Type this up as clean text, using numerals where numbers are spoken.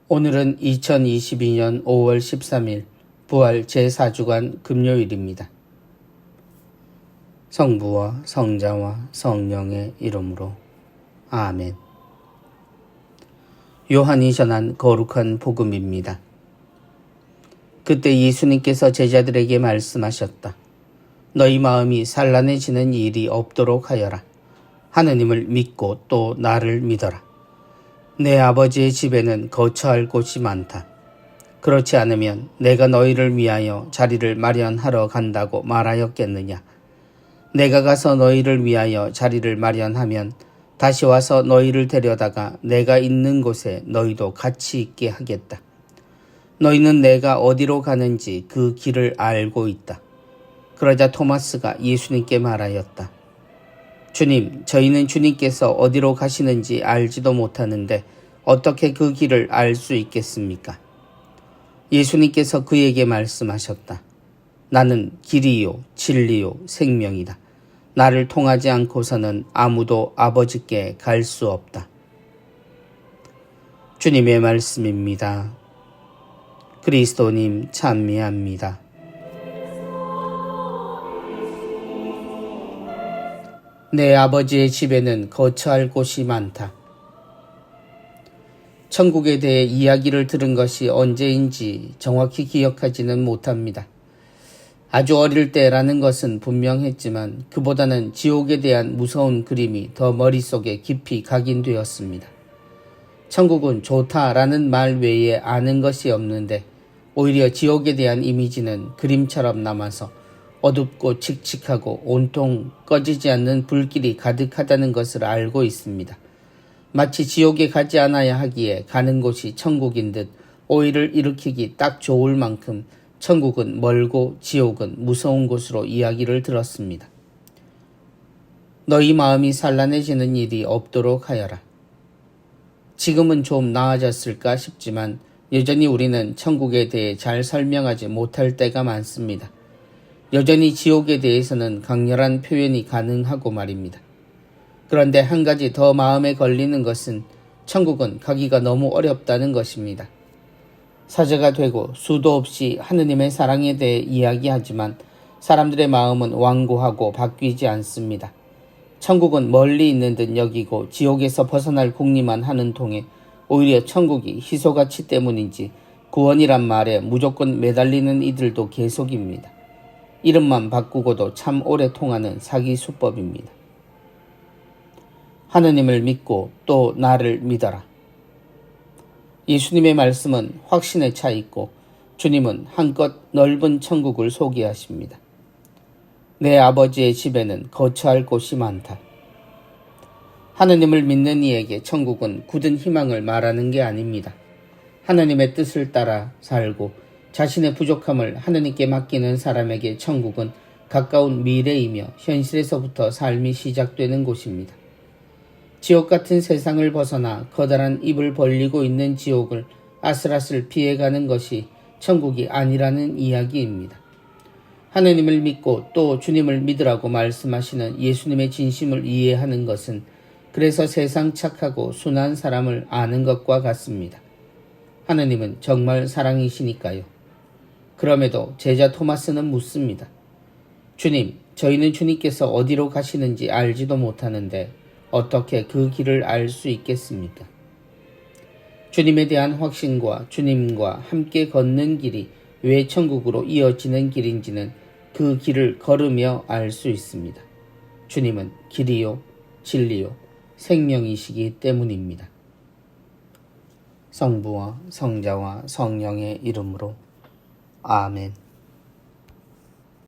오늘은 2022년 5월 13일 부활 제4주간 금요일입니다. 성부와 성자와 성령의 이름으로 아멘. 요한이 전한 거룩한 복음입니다. 그때 예수님께서 제자들에게 말씀하셨다. 너희 마음이 산란해지는 일이 없도록 하여라. 하느님을 믿고 또 나를 믿어라. 내 아버지의 집에는 거처할 곳이 많다. 그렇지 않으면 내가 너희를 위하여 자리를 마련하러 간다고 말하였겠느냐. 내가 가서 너희를 위하여 자리를 마련하면 다시 와서 너희를 데려다가 내가 있는 곳에 너희도 같이 있게 하겠다. 너희는 내가 어디로 가는지 그 길을 알고 있다. 그러자 토마스가 예수님께 말하였다. 주님, 저희는 주님께서 어디로 가시는지 알지도 못하는데 어떻게 그 길을 알 수 있겠습니까? 예수님께서 그에게 말씀하셨다. 나는 길이요, 진리요, 생명이다. 나를 통하지 않고서는 아무도 아버지께 갈 수 없다. 주님의 말씀입니다. 그리스도님 찬미합니다. 내 아버지의 집에는 거처할 곳이 많다. 천국에 대해 이야기를 들은 것이 언제인지 정확히 기억하지는 못합니다. 아주 어릴 때라는 것은 분명했지만 그보다는 지옥에 대한 무서운 그림이 더 머릿속에 깊이 각인되었습니다. 천국은 좋다라는 말 외에 아는 것이 없는데 오히려 지옥에 대한 이미지는 그림처럼 남아서 어둡고 칙칙하고 온통 꺼지지 않는 불길이 가득하다는 것을 알고 있습니다. 마치 지옥에 가지 않아야 하기에 가는 곳이 천국인 듯 오해를 일으키기 딱 좋을 만큼 천국은 멀고 지옥은 무서운 곳으로 이야기를 들었습니다. 너희 마음이 산란해지는 일이 없도록 하여라. 지금은 좀 나아졌을까 싶지만 여전히 우리는 천국에 대해 잘 설명하지 못할 때가 많습니다. 여전히 지옥에 대해서는 강렬한 표현이 가능하고 말입니다. 그런데 한 가지 더 마음에 걸리는 것은 천국은 가기가 너무 어렵다는 것입니다. 사제가 되고 수도 없이 하느님의 사랑에 대해 이야기하지만 사람들의 마음은 완고하고 바뀌지 않습니다. 천국은 멀리 있는 듯 여기고 지옥에서 벗어날 궁리만 하는 통에 오히려 천국이 희소가치 때문인지 구원이란 말에 무조건 매달리는 이들도 계속입니다. 이름만 바꾸고도 참 오래 통하는 사기 수법입니다. 하느님을 믿고 또 나를 믿어라. 예수님의 말씀은 확신에 차 있고 주님은 한껏 넓은 천국을 소개하십니다. 내 아버지의 집에는 거처할 곳이 많다. 하느님을 믿는 이에게 천국은 굳은 희망을 말하는 게 아닙니다. 하느님의 뜻을 따라 살고 자신의 부족함을 하느님께 맡기는 사람에게 천국은 가까운 미래이며 현실에서부터 삶이 시작되는 곳입니다. 지옥 같은 세상을 벗어나 커다란 입을 벌리고 있는 지옥을 아슬아슬 피해가는 것이 천국이 아니라는 이야기입니다. 하느님을 믿고 또 주님을 믿으라고 말씀하시는 예수님의 진심을 이해하는 것은 그래서 세상 착하고 순한 사람을 아는 것과 같습니다. 하느님은 정말 사랑이시니까요. 그럼에도 제자 토마스는 묻습니다. 주님, 저희는 주님께서 어디로 가시는지 알지도 못하는데 어떻게 그 길을 알 수 있겠습니까? 주님에 대한 확신과 주님과 함께 걷는 길이 왜 천국으로 이어지는 길인지는 그 길을 걸으며 알 수 있습니다. 주님은 길이요, 진리요, 생명이시기 때문입니다. 성부와 성자와 성령의 이름으로 아멘.